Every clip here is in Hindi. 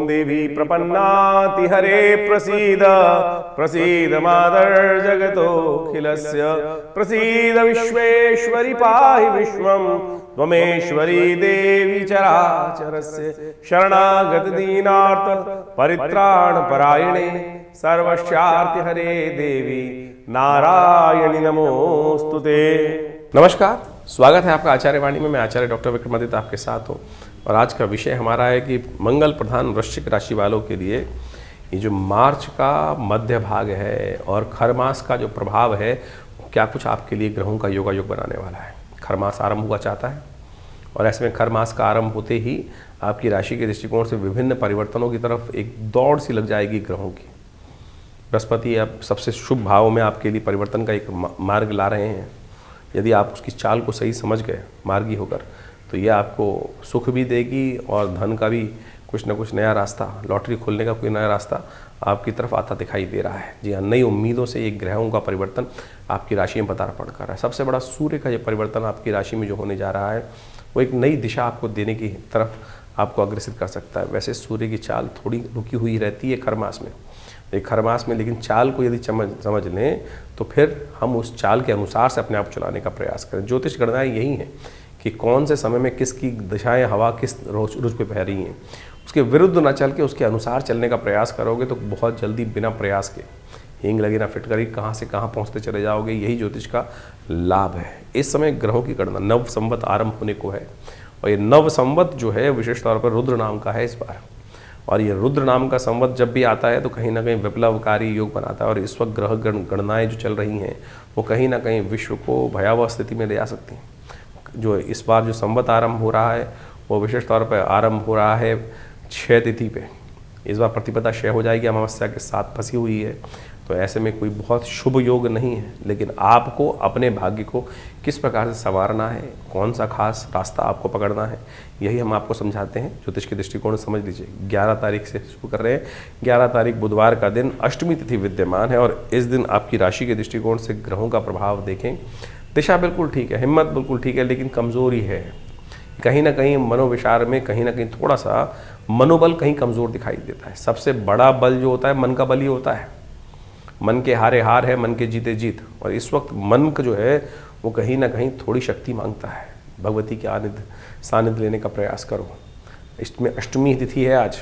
देवी प्रपन्नाति हरे प्रसीद प्रसीद मातर् जगतोऽखिलस्य प्रसीद विश्वेश्वरि पाहि विश्वं त्वमेश्वरी देवी चराचरस्य शरणागत दीनार्थ परित्राण परायणे सर्वस्यार्ति हरे देवी नारायणी नमोस्तुते। नमस्कार, स्वागत है आपका आचार्य वाणी में। मैं आचार्य डॉक्टर विक्रमादित्य आपके साथ हूँ और आज का विषय हमारा है कि मंगल प्रधान वृश्चिक राशि वालों के लिए ये जो मार्च का मध्य भाग है और खर मास का जो प्रभाव है क्या कुछ आपके लिए ग्रहों का योगायोग बनाने वाला है। खर मास आरंभ हुआ चाहता है और ऐसे में खर मास का आरंभ होते ही आपकी राशि के दृष्टिकोण से विभिन्न परिवर्तनों की तरफ एक दौड़ सी लग जाएगी ग्रहों की। बृहस्पति अब सबसे शुभ भाव में आपके लिए परिवर्तन का एक मार्ग ला रहे हैं। यदि आप उसकी चाल को सही समझ गए मार्गी होकर तो ये आपको सुख भी देगी और धन का भी कुछ न कुछ नया रास्ता, लॉटरी खोलने का कोई नया रास्ता आपकी तरफ आता दिखाई दे रहा है। जी हाँ, नई उम्मीदों से एक ग्रहों का परिवर्तन आपकी राशि में पदार्पण कर रहा है। सबसे बड़ा सूर्य का ये परिवर्तन आपकी राशि में जो होने जा रहा है वो एक नई दिशा आपको देने की तरफ आपको अग्रसित कर सकता है। वैसे सूर्य की चाल थोड़ी रुकी हुई रहती है खर मास में, एक खर मास में, लेकिन चाल को यदि समझ लें तो फिर हम उस चाल के अनुसार से अपने आप चलाने का प्रयास करें। ज्योतिष गणनाएं यही हैं कि कौन से समय में किसकी दिशाएं हवा किस रुझ पे बह रही हैं, उसके विरुद्ध ना चल के उसके अनुसार चलने का प्रयास करोगे तो बहुत जल्दी बिना प्रयास के हींग लगी ना फिटकरी कहाँ से कहाँ पहुँचते चले जाओगे। यही ज्योतिष का लाभ है। इस समय ग्रहों की गणना नव संवत आरंभ होने को है और ये नव संवत जो है विशेष तौर पर रुद्र नाम का है इस बार। और ये रुद्र नाम का संवत जब भी आता है तो कहीं ना कहीं विप्लवकारी योग बनाता है और इस वक्त ग्रह गणनाएं जो चल रही हैं वो कहीं ना कहीं विश्व को भयावह स्थिति में ले जा सकती हैं। जो इस बार जो संवत आरंभ हो रहा है वो विशेष तौर पर आरंभ हो रहा है 6 तिथि पे। इस बार प्रतिपदा क्षय हो जाएगी, अमावस्या के साथ फंसी हुई है, तो ऐसे में कोई बहुत शुभ योग नहीं है। लेकिन आपको अपने भाग्य को किस प्रकार से संवारना है, कौन सा खास रास्ता आपको पकड़ना है, यही हम आपको समझाते हैं। ज्योतिष के दृष्टिकोण से समझ लीजिए। 11 तारीख से शुरू कर रहे हैं। 11 तारीख बुधवार का दिन अष्टमी तिथि विद्यमान है और इस दिन आपकी राशि के दृष्टिकोण से ग्रहों का प्रभाव देखें। दिशा बिल्कुल ठीक है, हिम्मत बिल्कुल ठीक है, लेकिन कमज़ोरी है। कहीं ना कहीं मनोविचार में कहीं ना कहीं थोड़ा सा मनोबल कहीं कमज़ोर दिखाई देता है। सबसे बड़ा बल जो होता है मन का बल ही होता है। मन के हारे हार है, मन के जीते जीत। और इस वक्त मन का जो है वो कहीं ना कहीं थोड़ी शक्ति मांगता है। भगवती के सानिध्य लेने का प्रयास करो। इसमें अष्टमी तिथि है आज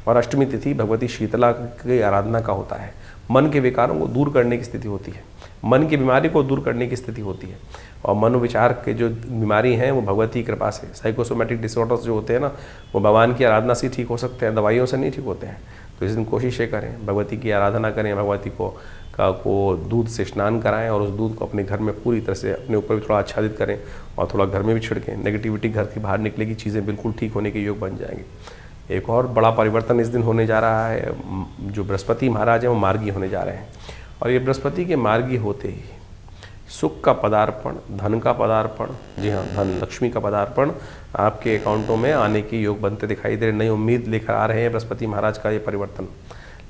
और अष्टमी तिथि भगवती शीतला की आराधना का होता है। मन के विकारों को दूर करने की स्थिति होती है, मन की बीमारी को दूर करने की स्थिति होती है। और मनोविचार के जो बीमारी हैं वो भगवती की कृपा से, साइकोसोमेटिक डिसऑर्डर्स जो होते हैं ना वो भगवान की आराधना से ठीक हो सकते हैं, दवाइयों से नहीं ठीक होते हैं। तो इस दिन कोशिशें करें, भगवती की आराधना करें, भगवती को दूध से स्नान कराएं और उस दूध को अपने घर में पूरी तरह से अपने ऊपर भी थोड़ा आच्छादित करें और थोड़ा घर में भी छिड़कें। नेगेटिविटी घर की बाहर निकलेगी, चीज़ें बिल्कुल ठीक होने के योग बन जाएंगे। एक और बड़ा परिवर्तन इस दिन होने जा रहा है। जो बृहस्पति महाराज हैं वो मार्गी होने जा रहे हैं और ये बृहस्पति के मार्गी होते ही सुख का पदार्पण, धन का पदार्पण, जी हाँ धन लक्ष्मी का पदार्पण आपके अकाउंटों में आने के योग बनते दिखाई दे रहे। नई उम्मीद लेकर आ रहे हैं बृहस्पति महाराज का ये परिवर्तन।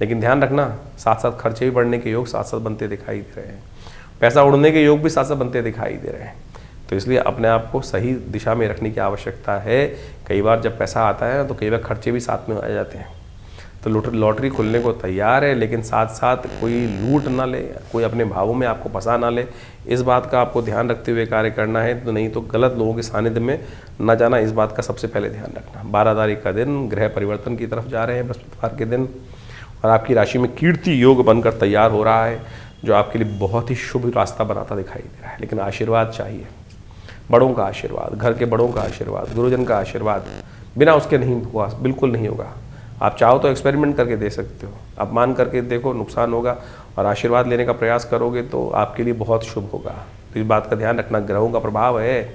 लेकिन ध्यान रखना, साथ साथ खर्चे भी बढ़ने के योग साथ साथ बनते दिखाई दे रहे हैं। पैसा उड़ने के योग भी साथ साथ बनते दिखाई दे रहे हैं। तो इसलिए अपने आप को सही दिशा में रखने की आवश्यकता है। कई बार जब पैसा आता है तो कई बार खर्चे भी साथ में आ जाते हैं। तो लॉटरी खुलने को तैयार है, लेकिन साथ साथ कोई लूट ना ले, कोई अपने भावों में आपको फंसा ना ले, इस बात का आपको ध्यान रखते हुए कार्य करना है। तो नहीं तो गलत लोगों के सानिध्य में न जाना, इस बात का सबसे पहले ध्यान रखना। 12 तारीख का दिन ग्रह परिवर्तन की तरफ जा रहे हैं बृहस्पतिवार के दिन और आपकी राशि में कीर्ति योग बनकर तैयार हो रहा है जो आपके लिए बहुत ही शुभ रास्ता बनाता दिखाई दे रहा है। लेकिन आशीर्वाद चाहिए, बड़ों का आशीर्वाद, घर के बड़ों का आशीर्वाद, गुरुजन का आशीर्वाद, बिना उसके नहीं हुआ, बिल्कुल नहीं होगा। आप चाहो तो एक्सपेरिमेंट करके दे सकते हो, अपमान करके देखो, नुकसान होगा, और आशीर्वाद लेने का प्रयास करोगे तो आपके लिए बहुत शुभ होगा। तो इस बात का ध्यान रखना, ग्रहों का प्रभाव है,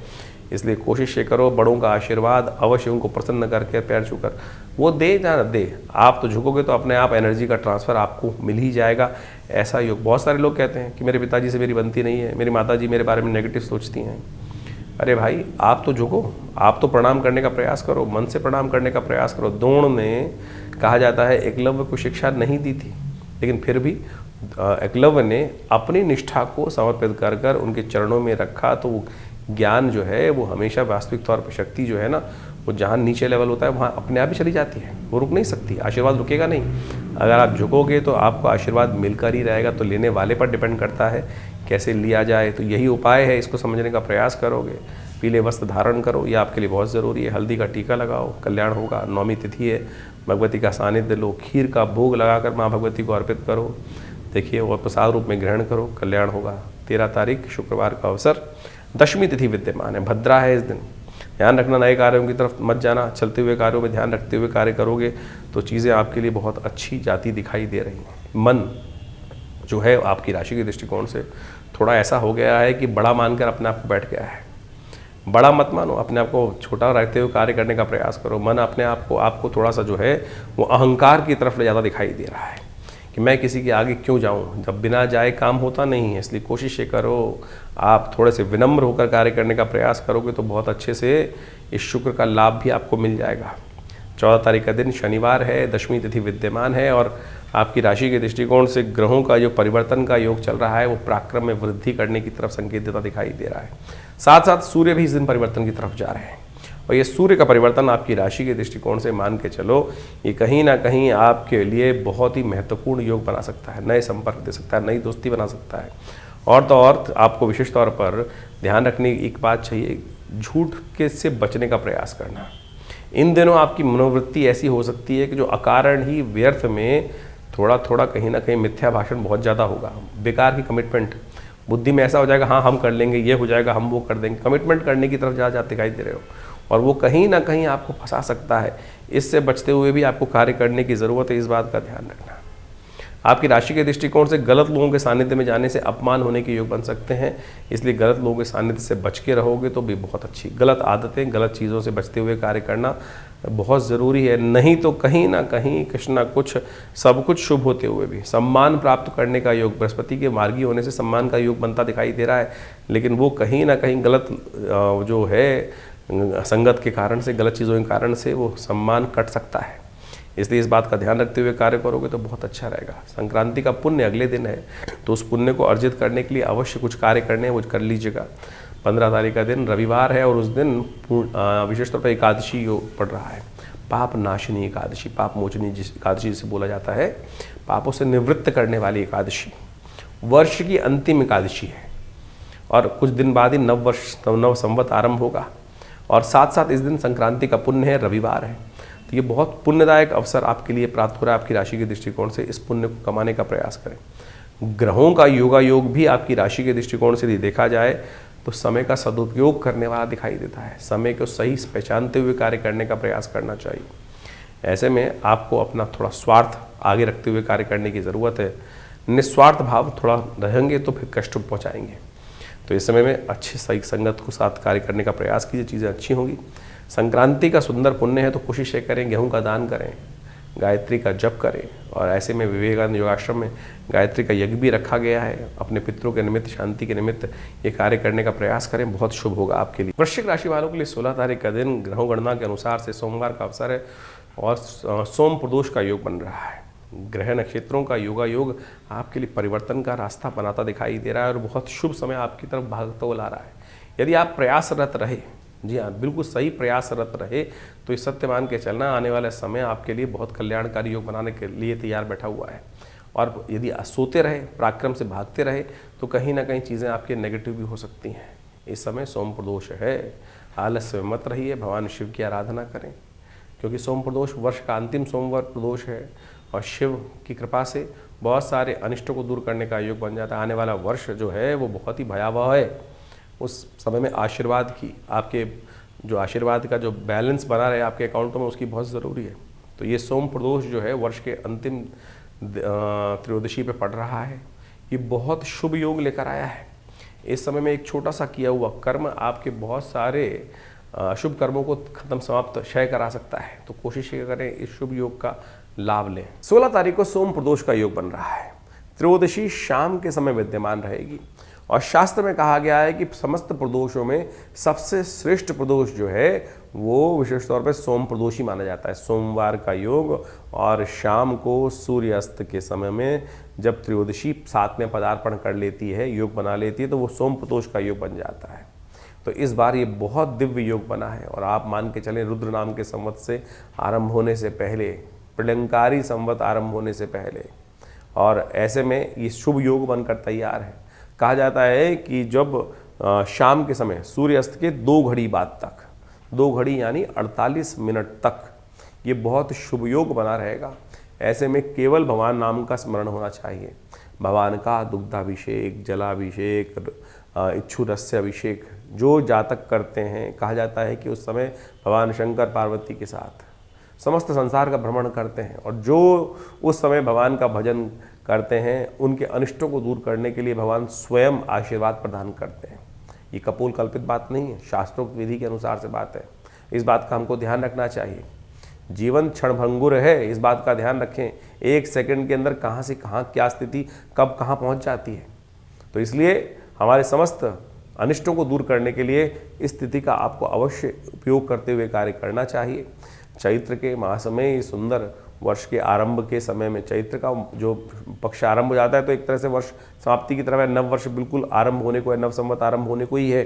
इसलिए कोशिश ये करो बड़ों का आशीर्वाद अवश्य उनको प्रसन्न करके पैर छूकर वो दे या दे, आप तो झुकोगे तो अपने आप एनर्जी का ट्रांसफ़र आपको मिल ही जाएगा। ऐसा योग बहुत सारे लोग कहते हैं कि मेरे पिताजी से मेरी बनती नहीं है, मेरी माताजी मेरे बारे में नेगेटिव सोचती हैं। अरे भाई, आप तो झुको, आप तो प्रणाम करने का प्रयास करो, मन से प्रणाम करने का प्रयास करो। द्रोण ने कहा जाता है एकलव्य को शिक्षा नहीं दी थी, लेकिन फिर भी एकलव्य ने अपनी निष्ठा को समर्पित कर कर उनके चरणों में रखा, तो वो ज्ञान जो है वो हमेशा वास्तविक तौर पर शक्ति जो है ना वो जहाँ नीचे लेवल होता है वहाँ अपने आप ही चली जाती है, वो रुक नहीं सकती, आशीर्वाद रुकेगा नहीं। अगर आप झुकोगे तो आपको आशीर्वाद मिलकर ही रहेगा। तो लेने वाले पर डिपेंड करता है कैसे लिया जाए। तो यही उपाय है, इसको समझने का प्रयास करोगे। पीले वस्त्र धारण करो, ये आपके लिए बहुत ज़रूरी है। हल्दी का टीका लगाओ, कल्याण होगा। नौमी तिथि है, भगवती का सानिध्य लो, खीर का भोग लगाकर माँ भगवती को अर्पित करो, देखिए, और प्रसाद रूप में ग्रहण करो, कल्याण होगा। 13 तारीख शुक्रवार का अवसर, दशमी तिथि विद्यमान है, भद्रा है इस दिन। ध्यान रखना, नए कार्यों की तरफ मत जाना, चलते हुए कार्यों में ध्यान रखते हुए कार्य करोगे तो चीज़ें आपके लिए बहुत अच्छी जाती दिखाई दे रही हैं। मन जो है आपकी राशि के दृष्टिकोण से थोड़ा ऐसा हो गया है कि बड़ा मानकर अपने आप को बैठ गया है। बड़ा मत मानो, अपने आप को छोटा रखते हुए कार्य करने का प्रयास करो। मन अपने आप को आपको थोड़ा सा जो है वो अहंकार की तरफ ज़्यादा दिखाई दे रहा है कि मैं किसी के आगे क्यों जाऊं, जब बिना जाए काम होता नहीं है। इसलिए कोशिश ये करो, आप थोड़े से विनम्र होकर कार्य करने का प्रयास करोगे तो बहुत अच्छे से इस शुक्र का लाभ भी आपको मिल जाएगा। 14 तारीख का दिन शनिवार है, दशमी तिथि विद्यमान है और आपकी राशि के दृष्टिकोण से ग्रहों का जो परिवर्तन का योग चल रहा है वो पराक्रम में वृद्धि करने की तरफ संकेत देता दिखाई दे रहा है। साथ साथ सूर्य भी इस दिन परिवर्तन की तरफ जा रहे हैं और ये सूर्य का परिवर्तन आपकी राशि के दृष्टिकोण से मान के चलो, ये कहीं ना कहीं आपके लिए बहुत ही महत्वपूर्ण योग बना सकता है, नए संपर्क दे सकता है, नई दोस्ती बना सकता है। और तो और आपको विशेष तौर पर ध्यान रखने की एक बात चाहिए, झूठ के से बचने का प्रयास करना। इन दिनों आपकी मनोवृत्ति ऐसी हो सकती है कि जो अकारण ही व्यर्थ में थोड़ा थोड़ा कहीं ना कहीं मिथ्या भाषण बहुत ज़्यादा होगा, बेकार की कमिटमेंट बुद्धि में ऐसा हो जाएगा, हाँ हम कर लेंगे, ये हो जाएगा, हम वो कर देंगे, कमिटमेंट करने की तरफ ज़्यादा दिखाई दे रहे हो और वो कहीं ना कहीं आपको फंसा सकता है। इससे बचते हुए भी आपको कार्य करने की ज़रूरत है, इस बात का ध्यान रखना। आपकी राशि के दृष्टिकोण से गलत लोगों के सानिध्य में जाने से अपमान होने के योग बन सकते हैं, इसलिए गलत लोगों के सानिध्य से बच के रहोगे तो भी बहुत अच्छी। गलत आदतें, गलत चीज़ों से बचते हुए कार्य करना बहुत ज़रूरी है, नहीं तो कहीं ना कहीं कुछ ना कुछ सब कुछ शुभ होते हुए भी सम्मान प्राप्त करने का योग, बृहस्पति के मार्गी होने से सम्मान का योग बनता दिखाई दे रहा है, लेकिन वो कहीं ना कहीं गलत जो है संगत के कारण से, गलत चीज़ों के कारण से वो सम्मान कट सकता है। इसलिए इस बात का ध्यान रखते हुए कार्य करोगे तो बहुत अच्छा रहेगा। संक्रांति का पुण्य अगले दिन है, तो उस पुण्य को अर्जित करने के लिए अवश्य कुछ कार्य करने हैं, वो कर लीजिएगा। 15 तारीख का दिन रविवार है और उस दिन विशेष तौर पर एकादशी योग पड़ रहा है, पाप नाशिनी एकादशी, पाप मोचनी जिस एकादशी जिसे बोला जाता है, पापों से निवृत्त करने वाली एकादशी, वर्ष की अंतिम एकादशी है और कुछ दिन बाद ही नव संवत आरंभ होगा और साथ साथ इस दिन संक्रांति का पुण्य है, रविवार है। तो ये बहुत पुण्यदायक अवसर आपके लिए प्राप्त हो रहा है। आपकी राशि के दृष्टिकोण से इस पुण्य को कमाने का प्रयास करें। ग्रहों का योगा योग भी आपकी राशि के दृष्टिकोण से यदि देखा जाए तो समय का सदुपयोग करने वाला दिखाई देता है। समय को सही पहचानते हुए कार्य करने का प्रयास करना चाहिए। ऐसे में आपको अपना थोड़ा स्वार्थ आगे रखते हुए कार्य करने की ज़रूरत है। निस्वार्थ भाव थोड़ा रहेंगे तो फिर कष्ट पहुँचाएंगे। तो इस समय में अच्छे सही संगत को साथ कार्य करने का प्रयास कीजिए, चीज़ें अच्छी होंगी। संक्रांति का सुंदर पुण्य है तो कोशिश ये करें, गेहूं का दान करें, गायत्री का जप करें और ऐसे में विवेकानंद योगाश्रम में गायत्री का यज्ञ भी रखा गया है। अपने पितरों के निमित्त, शांति के निमित्त ये कार्य करने का प्रयास करें, बहुत शुभ होगा आपके लिए। वृश्चिक राशि वालों के लिए 16 तारीख का दिन ग्रहों गणना के अनुसार से सोमवार का अवसर है और सोम प्रदोष का योग बन रहा है। ग्रह नक्षत्रों का योगा योग आपके लिए परिवर्तन का रास्ता बनाता दिखाई दे रहा है और बहुत शुभ समय आपकी तरफ भागता हुआ ला रहा है। यदि आप प्रयासरत रहे, जी हाँ बिल्कुल सही प्रयासरत रहे, तो इस सत्य मान के चलना आने वाले समय आपके लिए बहुत कल्याणकारी योग बनाने के लिए तैयार बैठा हुआ है। और यदि सोते रहे, पराक्रम से भागते रहे तो कहीं ना कहीं चीज़ें आपके नेगेटिव भी हो सकती हैं। इस समय सोम प्रदोष है, आलस्य में मत रहिए, भगवान शिव की आराधना करें क्योंकि सोम प्रदोष वर्ष का अंतिम सोमवार प्रदोष है और शिव की कृपा से बहुत सारे अनिष्टों को दूर करने का योग बन जाता है। आने वाला वर्ष जो है वो बहुत ही भयावह है। उस समय में आशीर्वाद की, आपके जो आशीर्वाद का जो बैलेंस बना रहे आपके अकाउंटों में, उसकी बहुत ज़रूरी है। तो ये सोम प्रदोष जो है वर्ष के अंतिम त्रयोदशी पे पड़ रहा है, ये बहुत शुभ योग लेकर आया है। इस समय में एक छोटा सा किया हुआ कर्म आपके बहुत सारे शुभ कर्मों को खत्म, समाप्त, क्षय करा सकता है। तो कोशिश ये करें इस शुभ योग का लाभ लें। 16 तारीख को सोम प्रदोष का योग बन रहा है, त्रयोदशी शाम के समय विद्यमान रहेगी और शास्त्र में कहा गया है कि समस्त प्रदोषों में सबसे श्रेष्ठ प्रदोष जो है वो विशेष तौर पर सोम प्रदोष ही माना जाता है। सोमवार का योग और शाम को सूर्यास्त के समय में जब त्रयोदशी साथ में पदार्पण कर लेती है, योग बना लेती है, तो वो सोम प्रदोष का योग बन जाता है। तो इस बार ये बहुत दिव्य योग बना है और आप मान के चलें रुद्र नाम के संवत से आरंभ होने से पहले, प्रलंकारी संवत आरंभ होने से पहले, और ऐसे में ये शुभ योग बनकर तैयार है। कहा जाता है कि जब शाम के समय सूर्यास्त के 2 घड़ी बाद तक, 2 घड़ी यानी 48 मिनट तक ये बहुत शुभ योग बना रहेगा। ऐसे में केवल भगवान नाम का स्मरण होना चाहिए। भगवान का दुग्धाभिषेक, जलाभिषेक, इच्छुरस्य अभिषेक जो जातक करते हैं, कहा जाता है कि उस समय भगवान शंकर पार्वती के साथ समस्त संसार का भ्रमण करते हैं, और जो उस समय भगवान का भजन करते हैं उनके अनिष्टों को दूर करने के लिए भगवान स्वयं आशीर्वाद प्रदान करते हैं। ये कपोल कल्पित बात नहीं है, शास्त्रोक्त विधि के अनुसार से बात है। इस बात का हमको ध्यान रखना चाहिए। जीवन क्षणभंगुर है, इस बात का ध्यान रखें। 1 सेकंड के अंदर कहाँ से कहाँ क्या स्थिति कब कहाँ पहुँच जाती है। तो इसलिए हमारे समस्त अनिष्टों को दूर करने के लिए इस स्थिति का आपको अवश्य उपयोग करते हुए कार्य करना चाहिए। चैत्र के मास में, ये सुंदर वर्ष के आरंभ के समय में, चैत्र का जो पक्ष आरंभ हो जाता है तो एक तरह से वर्ष समाप्ति की तरफ है, नव वर्ष बिल्कुल आरंभ होने को है, नव संवत आरंभ होने को ही है।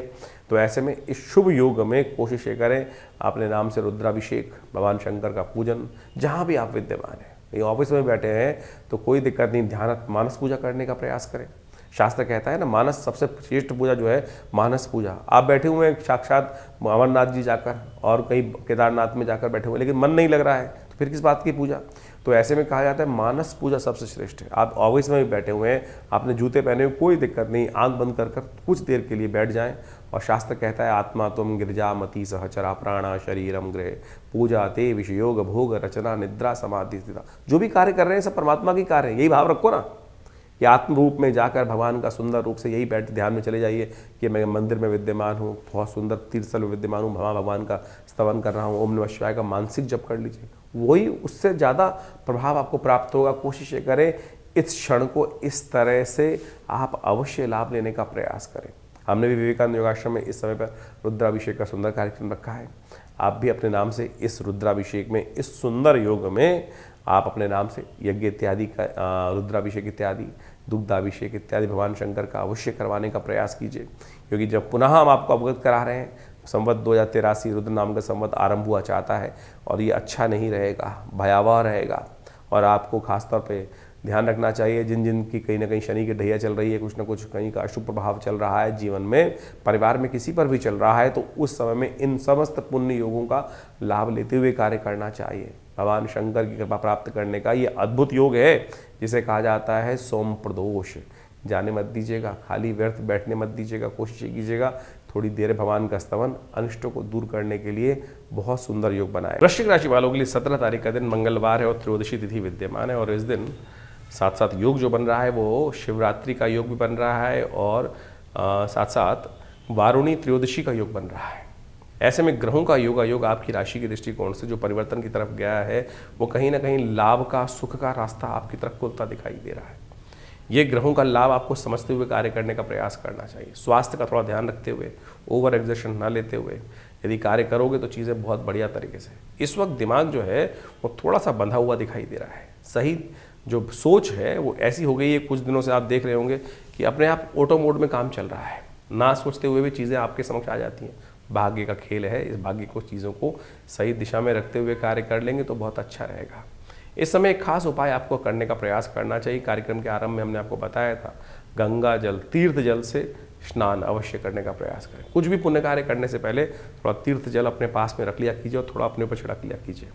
तो ऐसे में इस शुभ योग में कोशिश ये करें अपने नाम से रुद्राभिषेक, भगवान शंकर का पूजन, जहाँ भी आप विद्यमान हैं। ये ऑफिस में बैठे हैं तो कोई दिक्कत नहीं, ध्यान मानस पूजा करने का प्रयास करें। शास्त्र कहता है ना, मानस सबसे श्रेष्ठ पूजा जो है मानस पूजा। आप बैठे हुए हैं साक्षात अमरनाथ जी जाकर और कहीं केदारनाथ में जाकर बैठे हुए, लेकिन मन नहीं लग रहा है, तो फिर किस बात की पूजा। तो ऐसे में कहा जाता है मानस पूजा सबसे श्रेष्ठ है। आप ऑफिस में भी बैठे हुए हैं, आपने जूते पहने हुए, कोई दिक्कत नहीं, आंख बंद कर कुछ देर के लिए बैठ जाएं। और शास्त्र कहता है आत्मा तुम गिरजा मति सहचरा प्राणा शरीरम गृह पूजा ते विषयोग भोग रचना निद्रा समाधि स्थिता। जो भी कार्य कर रहे हैं सब परमात्मा की कार्य है, यही भाव रखो ना कि आत्म रूप में जाकर भगवान का सुंदर रूप से यही बैठ ध्यान में चले जाइए कि मैं मंदिर में विद्यमान हूँ, बहुत सुंदर तीर्थस्थल में विद्यमान हूँ, भगवान का स्तवन कर रहा हूँ, ओम नमः शिवाय का मानसिक जप कर लीजिए, वही उससे ज़्यादा प्रभाव आपको प्राप्त होगा। कोशिश करें इस क्षण को इस तरह से आप अवश्य लाभ लेने का प्रयास करें। हमने भी विवेकानंद योगाश्रम में इस समय पर रुद्राभिषेक का सुंदर कार्यक्रम रखा है। आप भी अपने नाम से इस रुद्राभिषेक में, इस सुंदर योग में आप अपने नाम से यज्ञ इत्यादि का, रुद्राभिषेक इत्यादि, दुग्धाभिषेक इत्यादि भगवान शंकर का अवश्य करवाने का प्रयास कीजिए। क्योंकि जब पुनः हम आपको अवगत करा रहे हैं, संवत 2083 रुद्र नाम का संवत आरंभ हुआ चाहता है और ये अच्छा नहीं रहेगा, भयावह रहेगा। और आपको खासतौर पे ध्यान रखना चाहिए, जिन जिन की कहीं ना कहीं शनि की ढैया चल रही है, कुछ ना कुछ कहीं का अशुभ प्रभाव चल रहा है जीवन में, परिवार में किसी पर भी चल रहा है, तो उस समय में इन समस्त पुण्य योगों का लाभ लेते हुए कार्य करना चाहिए। भगवान शंकर की कृपा प्राप्त करने का ये अद्भुत योग है जिसे कहा जाता है सोम प्रदोष। जाने मत दीजिएगा, खाली व्यर्थ बैठने मत दीजिएगा, कोशिश कीजिएगा थोड़ी देर भगवान का स्तवन अनिष्टों को दूर करने के लिए बहुत सुंदर योग बनाए। वृश्चिक राशि वालों के लिए 17 तारीख का दिन मंगलवार है और त्रयोदशी तिथि विद्यमान है। और इस दिन साथ साथ योग जो बन रहा है वो शिवरात्रि का योग भी बन रहा है और साथ साथ वारुणी त्रयोदशी का योग बन रहा है। ऐसे में ग्रहों का योग आपकी राशि के दृष्टिकोण से जो परिवर्तन की तरफ गया है वो कहीं ना कहीं लाभ का, सुख का रास्ता आपकी तरफ खुलता दिखाई दे रहा है। ये ग्रहों का लाभ आपको समझते हुए कार्य करने का प्रयास करना चाहिए। स्वास्थ्य का थोड़ा ध्यान रखते हुए, ओवर एक्सर्शन ना लेते हुए यदि कार्य करोगे तो चीज़ें बहुत बढ़िया तरीके से। इस वक्त दिमाग जो है वो थोड़ा सा बंधा हुआ दिखाई दे रहा है। सही जो सोच है वो ऐसी हो गई है, कुछ दिनों से आप देख रहे होंगे कि अपने आप ऑटो मोड में काम चल रहा है, ना सोचते हुए भी चीज़ें आपके समक्ष आ जाती हैं। भाग्य का खेल है, इस भाग्य को चीज़ों को सही दिशा में रखते हुए कार्य कर लेंगे तो बहुत अच्छा रहेगा। इस समय एक खास उपाय आपको करने का प्रयास करना चाहिए। कार्यक्रम के आरंभ में हमने आपको बताया था, गंगा जल, तीर्थ जल से स्नान अवश्य करने का प्रयास करें। कुछ भी पुण्य कार्य करने से पहले थोड़ा तीर्थ जल अपने पास में रख लिया कीजिए और थोड़ा अपने ऊपर छिड़क लिया कीजिए।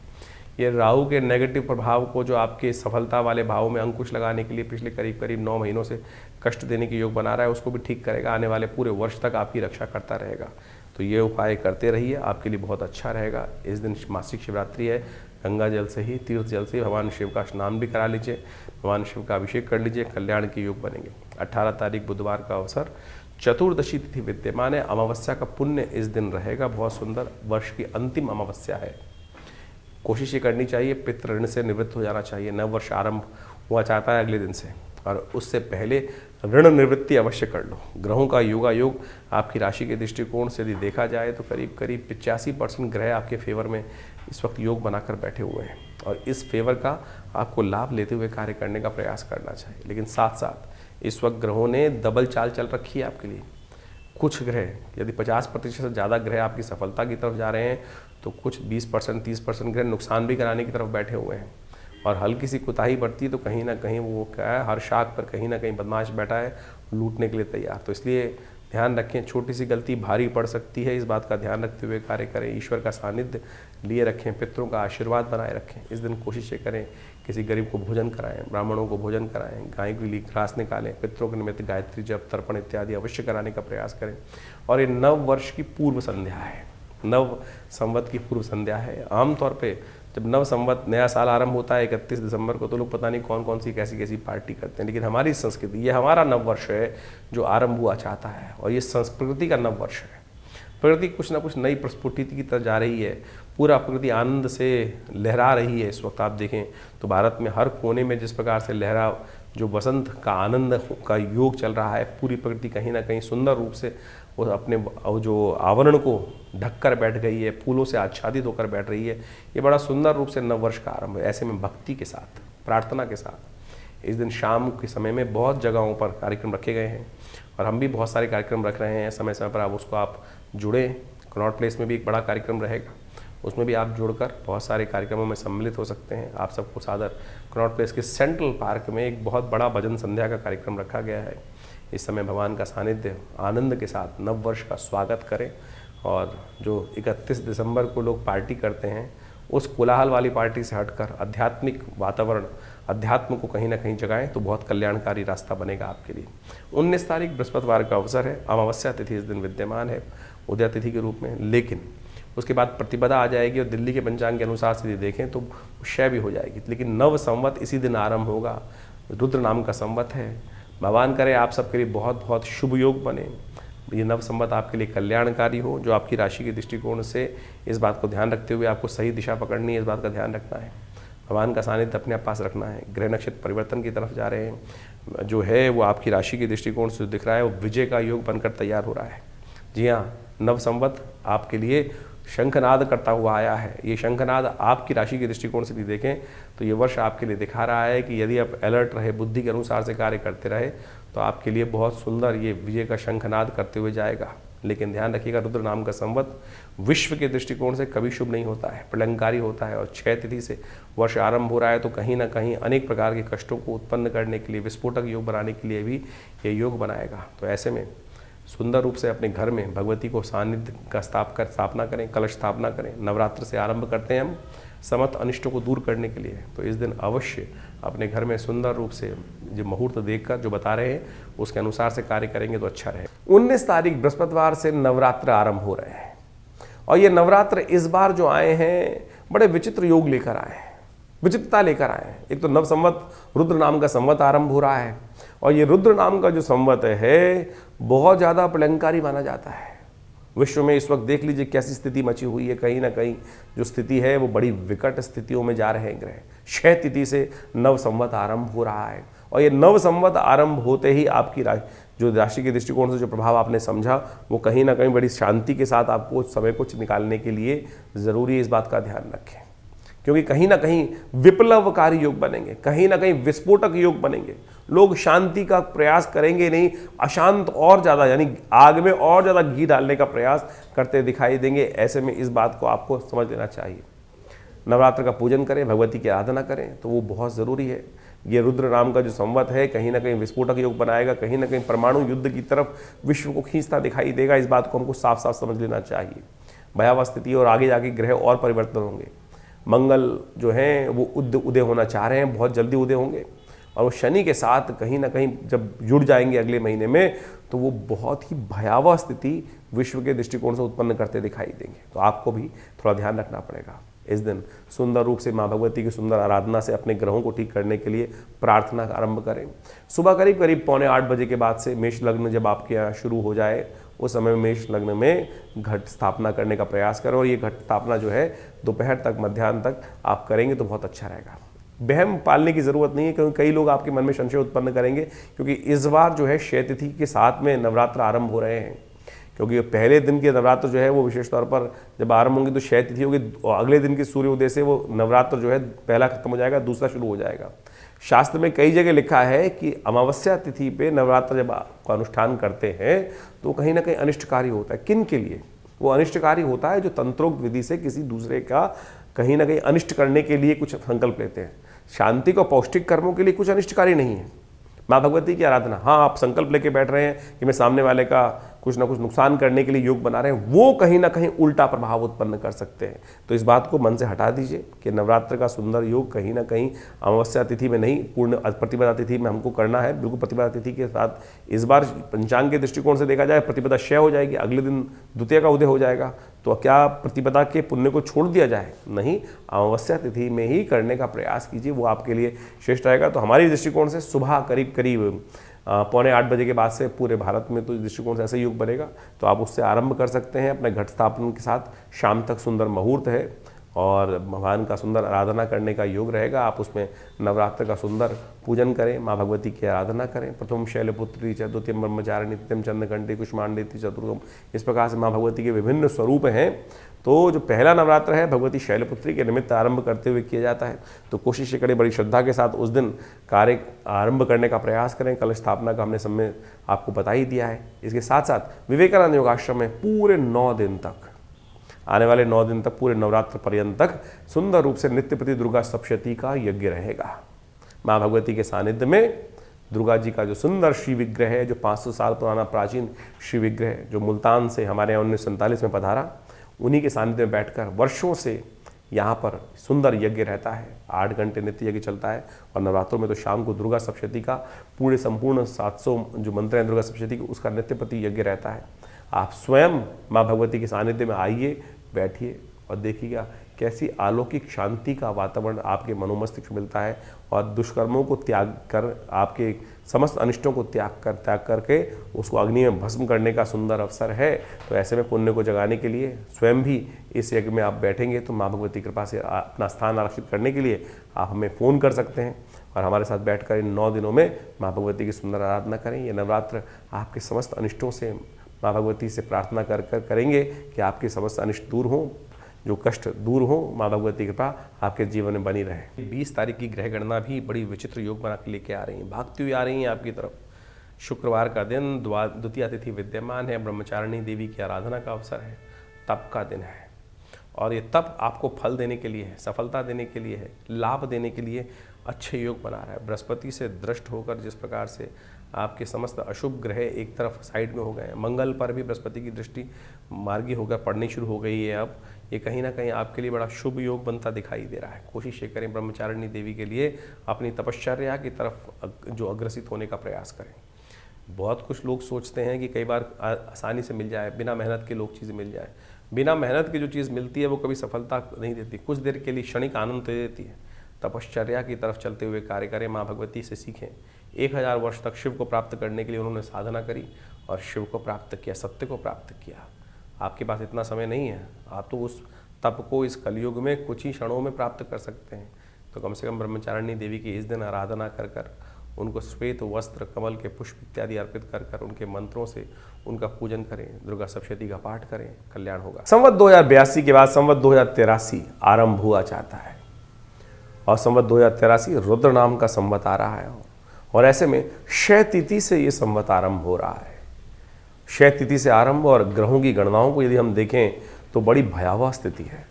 ये राहु के नेगेटिव प्रभाव को, जो आपके सफलता वाले भाव में अंकुश लगाने के लिए पिछले करीब करीब 9 महीनों से कष्ट देने के योग बना रहा है, उसको भी ठीक करेगा। आने वाले पूरे वर्ष तक आपकी रक्षा करता रहेगा। तो ये उपाय करते रहिए, आपके लिए बहुत अच्छा रहेगा। इस दिन मासिक शिवरात्रि है, गंगा जल से ही, तीर्थ जल से ही भगवान शिव का स्नान भी करा लीजिए, भगवान शिव का अभिषेक कर लीजिए, कल्याण के योग बनेंगे। 18 तारीख बुधवार का अवसर, चतुर्दशी तिथि विद्यमान है। अमावस्या का पुण्य इस दिन रहेगा, बहुत सुंदर, वर्ष की अंतिम अमावस्या है। कोशिश ये करनी चाहिए, पितृ ऋण से निवृत्त हो जाना चाहिए। नव वर्ष आरंभ हुआ चाहता है अगले दिन से, और उससे पहले ऋण निवृत्ति अवश्य कर लो। ग्रहों का योग आपकी राशि के दृष्टिकोण से यदि देखा जाए तो करीब करीब 85% ग्रह आपके फेवर में इस वक्त योग बनाकर बैठे हुए हैं, और इस फेवर का आपको लाभ लेते हुए कार्य करने का प्रयास करना चाहिए। लेकिन साथ साथ इस वक्त ग्रहों ने डबल चाल चल रखी है आपके लिए। कुछ ग्रह, यदि 50% से ज़्यादा ग्रह आपकी सफलता की तरफ जा रहे हैं तो कुछ 20% 30% ग्रह नुकसान भी कराने की तरफ बैठे हुए हैं। और हल्की सी कुताही बढ़ती है तो कहीं ना कहीं वो क्या है, हर शाख पर कहीं ना कहीं बदमाश बैठा है, लूटने के लिए तैयार। तो इसलिए ध्यान रखें, छोटी सी गलती भारी पड़ सकती है, इस बात का ध्यान रखते हुए कार्य करें। ईश्वर का सानिध्य लिए रखें, पितरों का आशीर्वाद बनाए रखें। इस दिन कोशिश ये करें किसी गरीब को भोजन कराएं, ब्राह्मणों को भोजन कराएं, गाय के लिए घास निकालें, पितरों के निमित्त गायत्री जप तर्पण इत्यादि अवश्य कराने का प्रयास करें। और ये नव वर्ष की पूर्व संध्या है, नव संवत की पूर्व संध्या है। आमतौर पे जब नव संवत नया साल आरंभ होता है 31 दिसंबर को, तो लोग पता नहीं कौन कौन सी कैसी कैसी पार्टी करते हैं, लेकिन हमारी संस्कृति, ये हमारा नव वर्ष है जो आरंभ हुआ चाहता है, और ये संस्कृति का नव वर्ष है। प्रकृति कुछ ना कुछ नई प्रस्फुटित की तरफ जा रही है, पूरा प्रकृति आनंद से लहरा रही है। इस वक्त आप देखें तो भारत में हर कोने में जिस प्रकार से लहरा, जो वसंत का आनंद का योग चल रहा है, पूरी प्रकृति कहीं ना कहीं सुंदर रूप से वो अपने जो आवरण को ढककर बैठ गई है, फूलों से आच्छादित होकर बैठ रही है। ये बड़ा सुंदर रूप से नव वर्ष का आरंभ है। ऐसे में भक्ति के साथ, प्रार्थना के साथ इस दिन शाम के समय में बहुत जगहों पर कार्यक्रम रखे गए हैं, और हम भी बहुत सारे कार्यक्रम रख रहे हैं समय समय पर। आप जुड़ें। कनॉट प्लेस में भी एक बड़ा कार्यक्रम रहेगा, उसमें भी आप जुड़कर बहुत सारे कार्यक्रमों में सम्मिलित हो सकते हैं। आप सबको सादर कनॉट प्लेस के सेंट्रल पार्क में एक बहुत बड़ा भजन संध्या का कार्यक्रम रखा गया है। इस समय भगवान का सानिध्य आनंद के साथ नव वर्ष का स्वागत करें, और जो 31 दिसंबर को लोग पार्टी करते हैं, उस कोलाहल वाली पार्टी से हटकर आध्यात्मिक वातावरण, अध्यात्म को कहीं ना कहीं जगाएं, तो बहुत कल्याणकारी रास्ता बनेगा आपके लिए। 19 तारीख बृहस्पतिवार का अवसर है, अमावस्या तिथि इस दिन विद्यमान है उदय तिथि के रूप में, लेकिन उसके बाद प्रतिपदा आ जाएगी, और दिल्ली के पंचांग के अनुसार से यदि देखें तो क्षय भी हो जाएगी। लेकिन नव संवत इसी दिन आरंभ होगा, रुद्र नाम का संवत है। भगवान करे आप सबके लिए बहुत बहुत शुभ योग बने, ये नव संवत आपके लिए कल्याणकारी हो। जो आपकी राशि के दृष्टिकोण से, इस बात को ध्यान रखते हुए आपको सही दिशा पकड़नी है, इस बात का ध्यान रखना है। भगवान का सानिध्य अपने पास रखना है। ग्रह नक्षत्र परिवर्तन की तरफ जा रहे हैं, जो है वो आपकी राशि के दृष्टिकोण से दिख रहा है, वो विजय का योग बनकर तैयार हो रहा है। जी हाँ, नव संवत आपके लिए शंखनाद करता हुआ आया है। ये शंखनाद आपकी राशि के दृष्टिकोण से भी देखें तो ये वर्ष आपके लिए दिखा रहा है कि यदि आप अलर्ट रहे, बुद्धि के अनुसार से कार्य करते रहे, तो आपके लिए बहुत सुंदर ये विजय का शंखनाद करते हुए जाएगा। लेकिन ध्यान रखिएगा, रुद्र नाम का संवत विश्व के दृष्टिकोण से कभी शुभ नहीं होता है, प्रलंकारी होता है, और 6 तिथि से वर्ष आरंभ हो रहा है, तो कहीं ना कहीं अनेक प्रकार के कष्टों को उत्पन्न करने के लिए, विस्फोटक योग बनाने के लिए भी ये योग बनाएगा। तो ऐसे में सुंदर रूप से अपने घर में भगवती को सानिध्य का स्थापना करें, कलश स्थापना करें। नवरात्र से आरंभ करते हैं हम समस्त अनिष्टों को दूर करने के लिए, तो इस दिन अवश्य अपने घर में सुंदर रूप से जो मुहूर्त देखकर जो बता रहे हैं उसके अनुसार से कार्य करेंगे तो अच्छा रहे। 19 तारीख बृहस्पतिवार से नवरात्र आरंभ हो रहे हैं, और ये नवरात्र इस बार जो आए हैं बड़े विचित्र योग लेकर आए हैं, विचित्रता लेकर आए हैं। एक तो नव संवत, रुद्र नाम का संवत आरंभ हो रहा है, और ये रुद्र नाम का जो संवत है बहुत ज़्यादा प्रलंकारी माना जाता है। विश्व में इस वक्त देख लीजिए कैसी स्थिति मची हुई है, कहीं ना कहीं जो स्थिति है वो बड़ी विकट स्थितियों में जा रहे हैं ग्रह। 6 तिथि से नव संवत आरंभ हो रहा है, और ये नव संवत आरंभ होते ही आपकी जो राशि के दृष्टिकोण से जो प्रभाव आपने समझा, वो कहीं ना कहीं बड़ी शांति के साथ आपको समय कुछ निकालने के लिए ज़रूरी है। इस बात का ध्यान रखें, क्योंकि कहीं ना कहीं विप्लवकारी योग बनेंगे, कहीं ना कहीं विस्फोटक योग बनेंगे। लोग शांति का प्रयास करेंगे नहीं, अशांत और ज़्यादा, यानी आग में और ज़्यादा घी डालने का प्रयास करते दिखाई देंगे। ऐसे में इस बात को आपको समझ लेना चाहिए। नवरात्र का पूजन करें, भगवती की आराधना करें, तो वो बहुत ज़रूरी है। ये रुद्र नाम का जो संवत है कहीं ना कहीं विस्फोटक योग बनाएगा, कहीं ना कहीं परमाणु युद्ध की तरफ विश्व को खींचता दिखाई देगा। इस बात को हमको साफ साफ समझ लेना चाहिए। भयावह स्थिति, और आगे जाके ग्रह और परिवर्तन होंगे। मंगल जो हैं वो उदय होना चाह रहे हैं, बहुत जल्दी उदय होंगे, और वो शनि के साथ कहीं ना कहीं जब जुड़ जाएंगे अगले महीने में, तो वो बहुत ही भयावह स्थिति विश्व के दृष्टिकोण से उत्पन्न करते दिखाई देंगे। तो आपको भी थोड़ा ध्यान रखना पड़ेगा। इस दिन सुंदर रूप से माँ भगवती की सुंदर आराधना से अपने ग्रहों को ठीक करने के लिए प्रार्थना आरंभ करें। सुबह करीब 7:45 बजे के बाद से मेष लग्न जब आपके यहाँ शुरू हो जाए, उस समय में मेष लग्न में घट स्थापना करने का प्रयास करो, और ये घट स्थापना जो है दोपहर तक, मध्याह्न तक आप करेंगे तो बहुत अच्छा रहेगा। वहम पालने की ज़रूरत नहीं है, क्योंकि कई लोग आपके मन में संशय उत्पन्न करेंगे, क्योंकि इस बार जो है क्षय तिथि के साथ में नवरात्र आरंभ हो रहे हैं। क्योंकि पहले दिन के नवरात्र जो है वो विशेष तौर पर जब आरंभ होंगे तो क्षय तिथि होगी, और अगले दिन के सूर्योदय से वो नवरात्र जो है पहला खत्म हो जाएगा, दूसरा शुरू हो जाएगा। शास्त्र में कई जगह लिखा है कि अमावस्या तिथि पे नवरात्र जब आप अनुष्ठान करते हैं तो कहीं ना कहीं अनिष्टकारी होता है। किन के लिए वो अनिष्टकारी होता है? जो तंत्रोक्त विधि से किसी दूसरे का कहीं ना कहीं अनिष्ट करने के लिए कुछ संकल्प लेते हैं। शांति को पौष्टिक कर्मों के लिए कुछ अनिष्टकारी नहीं है। माँ भगवती की आराधना, हाँ आप संकल्प लेके बैठ रहे हैं कि मैं सामने वाले का कुछ ना कुछ नुकसान करने के लिए योग बना रहे हैं, वो कहीं ना कहीं उल्टा प्रभाव उत्पन्न कर सकते हैं। तो इस बात को मन से हटा दीजिए कि नवरात्र का सुंदर योग कहीं ना कहीं अमावस्या तिथि में नहीं, पूर्ण प्रतिपदा तिथि में हमको करना है। बिल्कुल प्रतिपदा तिथि के साथ इस बार पंचांग के दृष्टिकोण से देखा जाए प्रतिपदा क्षय हो जाएगी, अगले दिन द्वितीय का उदय हो जाएगा। तो क्या प्रतिपदा के पुण्य को छोड़ दिया जाए? नहीं, अमावस्या तिथि में ही करने का प्रयास कीजिए, वो आपके लिए श्रेष्ठ रहेगा। तो हमारी दृष्टिकोण से सुबह करीब 7:45 बजे के बाद से पूरे भारत में तो इस दृष्टिकोण से ऐसा योग बनेगा, तो आप उससे आरंभ कर सकते हैं अपने घट स्थापन के साथ। शाम तक सुंदर मुहूर्त है और भगवान का सुंदर आराधना करने का योग रहेगा। आप उसमें नवरात्र का सुंदर पूजन करें, माँ भगवती की आराधना करें। प्रथम शैलपुत्री च, द्वितीय ब्रह्मचारिणी, तृतीयम चंद्रघंटी कुष्मांडेति, चतुर्थम, इस प्रकार से माँ भगवती के विभिन्न स्वरूप हैं। तो जो पहला नवरात्र है भगवती शैलपुत्री के निमित्त आरंभ करते हुए किया जाता है। तो कोशिश करें बड़ी श्रद्धा के साथ उस दिन कार्य आरंभ करने का प्रयास करें। कलश स्थापना का हमने समय आपको बता ही दिया है। इसके साथ साथ विवेकानंद योगाश्रम में पूरे 9 दिन तक, आने वाले 9 दिन तक, पूरे नवरात्र पर्यंत तक सुंदर रूप से नित्य प्रति दुर्गा सप्तशती का यज्ञ रहेगा। माँ भगवती के सानिध्य में दुर्गा जी का जो सुंदर श्री विग्रह है, जो 500 साल पुराना प्राचीन श्री विग्रह है, जो मुल्तान से हमारे यहाँ 1947 में पधारा, उन्हीं के सानिध्य में बैठकर वर्षों से यहाँ पर सुंदर यज्ञ रहता है। 8 घंटे नित्य यज्ञ चलता है। और नवरात्रों में तो शाम को दुर्गा सप्तशती का पूरे संपूर्ण 700 जो मंत्र हैं दुर्गा सप्तशती के, उसका नित्य प्रति यज्ञ रहता है। आप स्वयं माँ भगवती के सानिध्य में आइए, बैठिए और देखिएगा कैसी अलौकिक शांति का वातावरण आपके मनोमस्तिष्क मिलता है। और दुष्कर्मों को त्याग कर, आपके समस्त अनिष्टों को त्याग करके उसको अग्नि में भस्म करने का सुंदर अवसर है। तो ऐसे में पुण्य को जगाने के लिए स्वयं भी इस यज्ञ में आप बैठेंगे तो माँ भगवती कृपा से अपना स्थान आरक्षित करने के लिए आप हमें फ़ोन कर सकते हैं और हमारे साथ बैठकर इन 9 दिनों में माँ भगवती की सुंदर आराधना करें। ये नवरात्र आपके समस्त अनिष्टों से माँ भगवती से प्रार्थना कर करेंगे कि आपके समस्त अनिष्ट दूर हों, जो कष्ट दूर हो। माँ भगवती की कृपा आपके जीवन में बनी रहे। 20 तारीख की ग्रह गणना भी बड़ी विचित्र योग बना के लेके आ रही हैं, भागती हुई आ रही हैं आपकी तरफ। शुक्रवार का दिन, द्वितीय तिथि विद्यमान है, ब्रह्मचारिणी देवी की आराधना का अवसर है, तप का दिन है। और ये तप आपको फल देने के लिए है, सफलता देने के लिए है, लाभ देने के लिए अच्छे योग बना रहा है। बृहस्पति से दृष्ट होकर जिस प्रकार से आपके समस्त अशुभ ग्रह एक तरफ साइड में हो गए हैं, मंगल पर भी बृहस्पति की दृष्टि मार्गी होकर पड़नी शुरू हो गई है। अब ये कहीं ना कहीं आपके लिए बड़ा शुभ योग बनता दिखाई दे रहा है। कोशिश ये करें ब्रह्मचारिणी देवी के लिए अपनी तपश्चर्या की तरफ जो अग्रसित होने का प्रयास करें। बहुत कुछ लोग सोचते हैं कि कई बार आसानी से मिल जाए, बिना मेहनत के लोग चीज़ें मिल जाए। बिना मेहनत की जो चीज़ मिलती है वो कभी सफलता नहीं देती, कुछ देर के लिए क्षणिक आनंद तो देती है। तपश्चर्या की तरफ चलते हुए कार्य करें, माँ भगवती से सीखें। 1000 वर्ष तक शिव को प्राप्त करने के लिए उन्होंने साधना करी और शिव को प्राप्त किया, सत्य को प्राप्त किया। आपके पास इतना समय नहीं है, आप तो उस तप को इस कलयुग में कुछ ही क्षणों में प्राप्त कर सकते हैं। तो कम से कम ब्रह्मचारिणी देवी की इस दिन आराधना कर कर, उनको श्वेत वस्त्र, कमल के पुष्प इत्यादि अर्पित कर कर, उनके मंत्रों से उनका पूजन करें, दुर्गा सप्तशती का पाठ करें, कल्याण होगा। संवत 2082 के बाद संवत 2083 आरंभ हुआ चाहता है और संवत 2083 रुद्र नाम का संवत आ रहा है। और ऐसे में क्षय तिथि से ये संवत आरंभ हो रहा है। क्षय तिथि से आरंभ और ग्रहों की गणनाओं को यदि हम देखें तो बड़ी भयावह स्थिति है।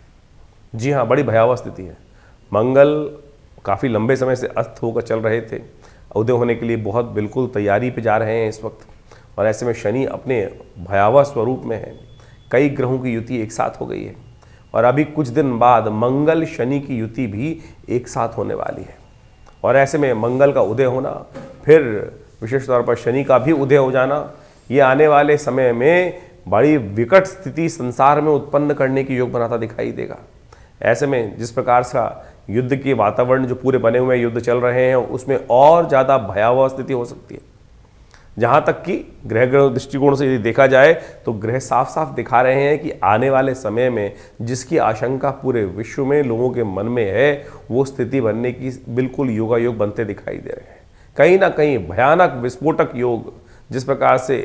जी हाँ, बड़ी भयावह स्थिति है। मंगल काफ़ी लंबे समय से अस्त होकर चल रहे थे, उदय होने के लिए बहुत बिल्कुल तैयारी पे जा रहे हैं इस वक्त। और ऐसे में शनि अपने भयावह स्वरूप में है। कई ग्रहों की युति एक साथ हो गई है और अभी कुछ दिन बाद मंगल शनि की युति भी एक साथ होने वाली है। और ऐसे में मंगल का उदय होना, फिर विशेष तौर पर शनि का भी उदय हो जाना, ये आने वाले समय में बड़ी विकट स्थिति संसार में उत्पन्न करने की योग बनाता दिखाई देगा। ऐसे में जिस प्रकार से युद्ध के वातावरण जो पूरे बने हुए युद्ध चल रहे हैं, उसमें और ज़्यादा भयावह स्थिति हो सकती है। जहाँ तक कि ग्रह दृष्टिकोण से यदि देखा जाए तो ग्रह साफ साफ दिखा रहे हैं कि आने वाले समय में जिसकी आशंका पूरे विश्व में लोगों के मन में है, वो स्थिति बनने की बिल्कुल योगायोग बनते दिखाई दे रहे हैं। कहीं ना कहीं भयानक विस्फोटक योग, जिस प्रकार से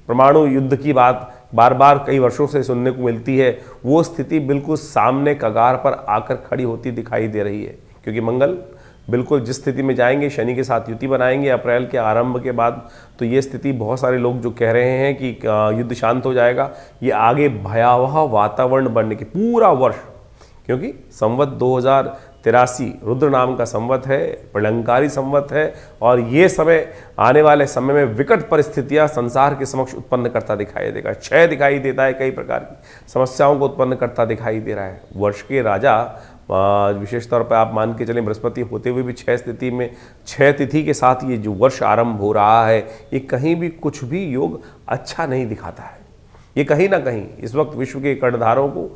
परमाणु युद्ध की बात बार बार कई वर्षों से सुनने को मिलती है, वो स्थिति बिल्कुल सामने कगार पर आकर खड़ी होती दिखाई दे रही है। क्योंकि मंगल बिल्कुल जिस स्थिति में जाएंगे, शनि के साथ युति बनाएंगे अप्रैल के आरंभ के बाद, तो ये स्थिति बहुत सारे लोग जो कह रहे हैं कि युद्ध शांत हो जाएगा, ये आगे भयावह वातावरण बनने के पूरा वर्ष, क्योंकि संवत 2083 रुद्र नाम का संवत है, प्रलंकारी संवत है, और ये समय आने वाले समय में विकट परिस्थितियां संसार के समक्ष उत्पन्न करता दिखाई देगा। क्षय दिखाई देता है, कई प्रकार की समस्याओं को उत्पन्न करता दिखाई दे रहा है। वर्ष के राजा विशेष तौर पर आप मान के चलें बृहस्पति होते हुए भी 6 स्थिति में 6 तिथि के साथ ये जो वर्ष आरंभ हो रहा है, ये कहीं भी कुछ भी योग अच्छा नहीं दिखाता है। ये कहीं ना कहीं इस वक्त विश्व के कर्णधारों को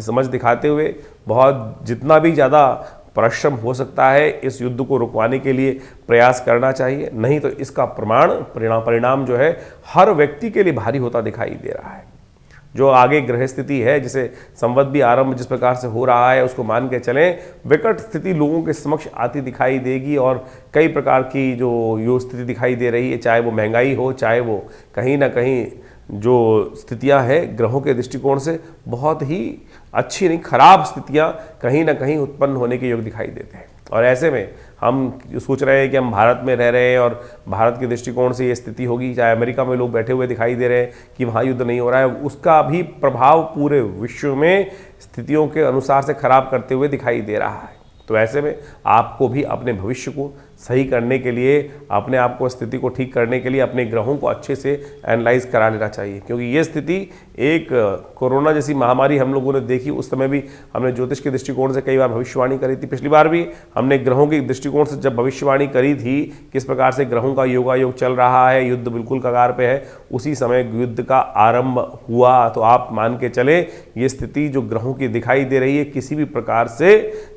समझ दिखाते हुए बहुत जितना भी ज़्यादा परिश्रम हो सकता है इस युद्ध को रुकवाने के लिए प्रयास करना चाहिए, नहीं तो इसका परिणाम जो है हर व्यक्ति के लिए भारी होता दिखाई दे रहा है। जो आगे ग्रह स्थिति है, जिसे संवत भी आरंभ जिस प्रकार से हो रहा है, उसको मान के चलें विकट स्थिति लोगों के समक्ष आती दिखाई देगी, और कई प्रकार की जो यो स्थिति दिखाई दे रही है, चाहे वो महंगाई हो, चाहे वो कहीं ना कहीं जो स्थितियां हैं ग्रहों के दृष्टिकोण से बहुत ही अच्छी नहीं, खराब स्थितियां कहीं ना कहीं उत्पन्न होने के योग दिखाई देते हैं। और ऐसे में हम सोच रहे हैं कि हम भारत में रह रहे हैं और भारत के दृष्टिकोण से ये स्थिति होगी, चाहे अमेरिका में लोग बैठे हुए दिखाई दे रहे हैं कि वहाँ युद्ध नहीं हो रहा है, उसका भी प्रभाव पूरे विश्व में स्थितियों के अनुसार से खराब करते हुए दिखाई दे रहा है। तो ऐसे में आपको भी अपने भविष्य को सही करने के लिए, अपने आप को स्थिति को ठीक करने के लिए अपने ग्रहों को अच्छे से एनालाइज करा लेना चाहिए। क्योंकि ये स्थिति एक कोरोना जैसी महामारी हम लोगों ने देखी, उस समय भी हमने ज्योतिष के दृष्टिकोण से कई बार भविष्यवाणी करी थी। पिछली बार भी हमने ग्रहों के दृष्टिकोण से जब भविष्यवाणी करी थी, किस प्रकार से ग्रहों का योगायोग चल रहा है, युद्ध बिल्कुल कगार पे है, उसी समय युद्ध का आरंभ हुआ। तो आप मान के चले ये स्थिति जो ग्रहों की दिखाई दे रही है, किसी भी प्रकार से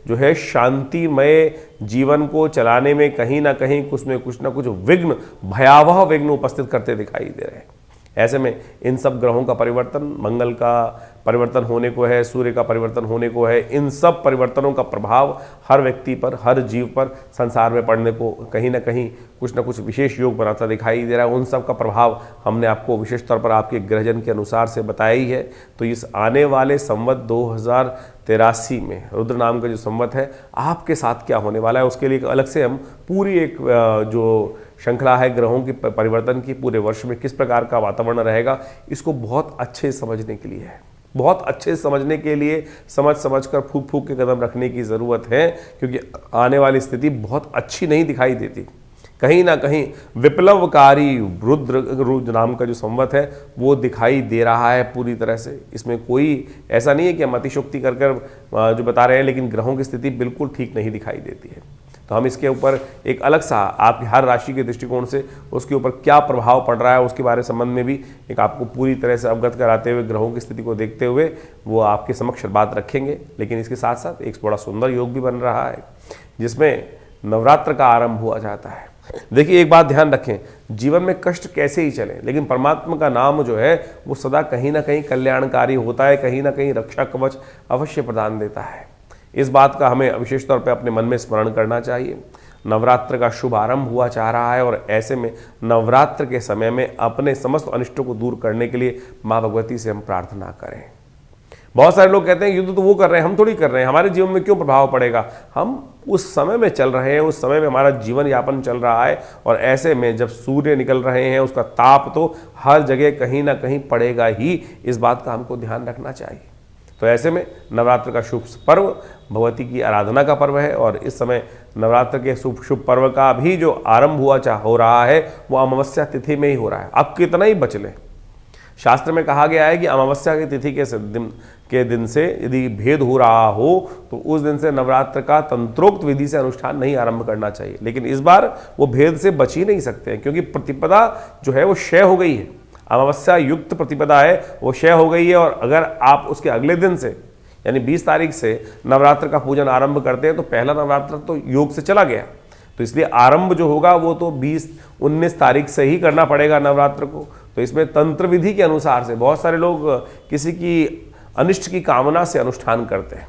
जो है शांतिमय जीवन को चलाने में कहीं ना कहीं कुछ ना कुछ विघ्न, भयावह विघ्न उपस्थित करते दिखाई दे रहे हैं। ऐसे में इन सब ग्रहों का परिवर्तन, मंगल का परिवर्तन होने को है, सूर्य का परिवर्तन होने को है, इन सब परिवर्तनों का प्रभाव हर व्यक्ति पर, हर जीव पर संसार में पड़ने को कहीं ना कहीं कुछ ना कुछ विशेष योग बनाता दिखाई दे रहा है। उन सब का प्रभाव हमने आपको विशेष तौर पर आपके ग्रहजन के अनुसार से बताया ही है। तो इस आने वाले संवत 2083 में रुद्र नाम का जो संवत है, आपके साथ क्या होने वाला है, उसके लिए अलग से हम पूरी एक जो श्रृंखला है ग्रहों की परिवर्तन की, पूरे वर्ष में किस प्रकार का वातावरण रहेगा, इसको बहुत अच्छे समझने के लिए है। बहुत अच्छे समझने के लिए समझ कर फूक के कदम रखने की ज़रूरत है, क्योंकि आने वाली स्थिति बहुत अच्छी नहीं दिखाई देती। कहीं ना कहीं विप्लवकारी रुद्र नाम का जो संवत है वो दिखाई दे रहा है पूरी तरह से। इसमें कोई ऐसा नहीं है कि हम अतिशोक्ति कर जो बता रहे हैं, लेकिन ग्रहों की स्थिति बिल्कुल ठीक नहीं दिखाई देती है। तो हम इसके ऊपर एक अलग सा आपकी हर राशि के दृष्टिकोण से उसके ऊपर क्या प्रभाव पड़ रहा है उसके बारे संबंध में भी एक आपको पूरी तरह से अवगत कराते हुए, ग्रहों की स्थिति को देखते हुए वो आपके समक्ष बात रखेंगे। लेकिन इसके साथ साथ एक बड़ा सुंदर योग भी बन रहा है, जिसमें नवरात्र का आरंभ हुआ जाता है। देखिए, एक बात ध्यान रखें, जीवन में कष्ट कैसे ही चले, लेकिन परमात्मा का नाम जो है वो सदा कहीं ना कहीं कल्याणकारी होता है, कहीं ना कहीं रक्षा कवच अवश्य प्रदान देता है। इस बात का हमें विशेष तौर पे अपने मन में स्मरण करना चाहिए। नवरात्र का शुभ आरंभ हुआ चाह रहा है, और ऐसे में नवरात्र के समय में अपने समस्त अनिष्टों को दूर करने के लिए माँ भगवती से हम प्रार्थना करें। बहुत सारे लोग कहते हैं युद्ध तो वो कर रहे हैं, हम थोड़ी कर रहे हैं, हमारे जीवन में क्यों प्रभाव पड़ेगा। हम उस समय में चल रहे हैं, उस समय में हमारा जीवन यापन चल रहा है, और ऐसे में जब सूर्य निकल रहे हैं उसका ताप तो हर जगह कहीं ना कहीं पड़ेगा ही। इस बात का हमको ध्यान रखना चाहिए। तो ऐसे में नवरात्र का शुभ पर्व भगवती की आराधना का पर्व है, और इस समय नवरात्र के शुभ पर्व का भी जो आरंभ हो रहा है वो अमावस्या तिथि में ही हो रहा है। अब कितना ही बच ले, शास्त्र में कहा गया है कि अमावस्या की तिथि के दिन से यदि भेद हो रहा हो तो उस दिन से नवरात्र का तंत्रोक्त विधि से अनुष्ठान नहीं आरंभ करना चाहिए। लेकिन इस बार वो भेद से बच ही नहीं सकते हैं, क्योंकि प्रतिपदा जो है वो क्षय हो गई है। अमावस्या युक्त प्रतिपदा है वो क्षय हो गई है, और अगर आप उसके अगले दिन से यानी 20 तारीख से नवरात्र का पूजन आरंभ करते हैं तो पहला नवरात्र तो योग से चला गया। तो इसलिए आरंभ जो होगा वो तो 20-19 तारीख से ही करना पड़ेगा नवरात्र को। तो इसमें तंत्र विधि के अनुसार से बहुत सारे लोग किसी की अनिष्ट की कामना से अनुष्ठान करते हैं।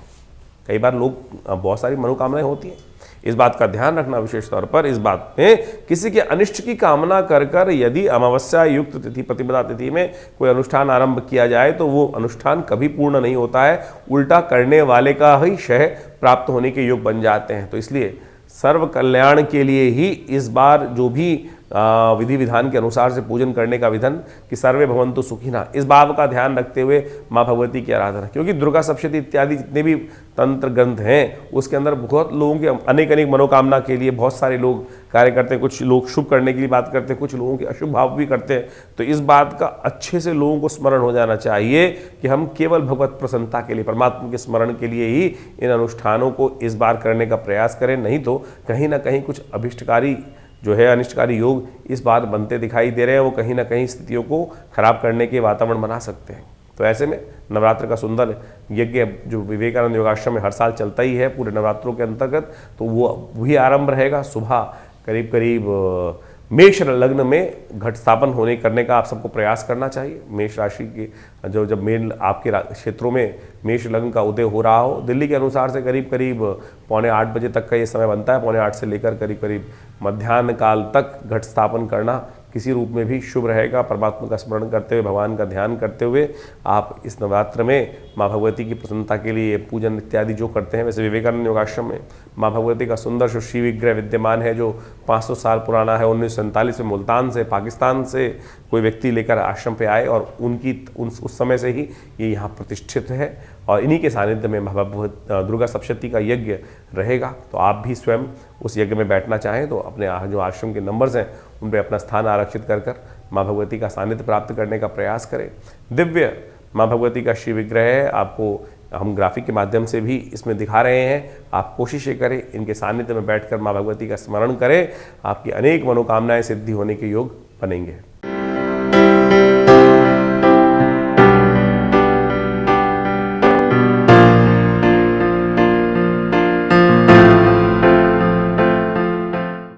कई बार लोग बहुत सारी मनोकामनाएं होती हैं, इस बात का ध्यान रखना विशेष तौर पर, इस बात में किसी के अनिष्ट की कामना कर कर यदि अमावस्या युक्त तिथि प्रतिपदा तिथि में कोई अनुष्ठान आरंभ किया जाए तो वो अनुष्ठान कभी पूर्ण नहीं होता है, उल्टा करने वाले का ही क्षय प्राप्त होने के योग बन जाते हैं। तो इसलिए सर्व कल्याण के लिए ही इस बार जो भी विधि विधान के अनुसार से पूजन करने का विधान कि सर्वे भवन्तु सुखिनः, इस भाव का ध्यान रखते हुए माँ भगवती की आराधना, क्योंकि दुर्गा सप्तशती इत्यादि जितने भी तंत्र ग्रंथ हैं उसके अंदर बहुत लोगों के अनेक अनेक मनोकामना के लिए बहुत सारे लोग कार्य करते हैं। कुछ लोग शुभ करने के लिए बात करते हैं, कुछ लोगों के अशुभ भाव भी करते हैं। तो इस बात का अच्छे से लोगों को स्मरण हो जाना चाहिए कि हम केवल भगवत प्रसन्नता के लिए, परमात्मा के स्मरण के लिए ही इन अनुष्ठानों को इस बार करने का प्रयास करें, नहीं तो कहीं ना कहीं कुछ अभिष्टकारी जो है अनिष्टकारी योग इस बार बनते दिखाई दे रहे हैं, वो कहीं ना कहीं स्थितियों को खराब करने के वातावरण बना सकते हैं। तो ऐसे में नवरात्र का सुंदर यज्ञ जो विवेकानंद योगाश्रम में हर साल चलता ही है पूरे नवरात्रों के अंतर्गत, तो वो भी आरंभ रहेगा। सुबह करीब करीब मेष लग्न में घट स्थापन करने का आप सबको प्रयास करना चाहिए। मेष राशि के जब मेन आपके क्षेत्रों में मेष लग्न का उदय हो रहा हो, दिल्ली के अनुसार से करीब करीब 7:45 बजे तक का ये समय बनता है। 7:45 से लेकर करीब करीब मध्याह्न काल तक घट स्थापन करना किसी रूप में भी शुभ रहेगा। परमात्मा का स्मरण करते हुए, भगवान का ध्यान करते हुए आप इस नवरात्र में माँ भगवती की प्रसन्नता के लिए पूजन इत्यादि जो करते हैं। वैसे विवेकानंद योगाश्रम में माँ भगवती का सुंदर श्री विग्रह विद्यमान है जो 500 साल पुराना है। 1947 में मुल्तान से, पाकिस्तान से कोई व्यक्ति लेकर आश्रम पे आए और उस समय से ही ये यहाँ प्रतिष्ठित है और इन्हीं के सानिध्य में दुर्गा सप्तशती का यज्ञ रहेगा। तो आप भी स्वयं उस यज्ञ में बैठना चाहें तो अपने जो आश्रम के नंबर्स हैं उन पर अपना स्थान आरक्षित कर माँ भगवती का सानिध्य प्राप्त करने का प्रयास करें। दिव्य माँ भगवती का श्री विग्रह है, आपको हम ग्राफिक के माध्यम से भी इसमें दिखा रहे हैं। आप कोशिश करें इनके सानिध्य में बैठकर माँ भगवती का स्मरण करें, आपकी अनेक मनोकामनाएं सिद्धि होने के योग बनेंगे।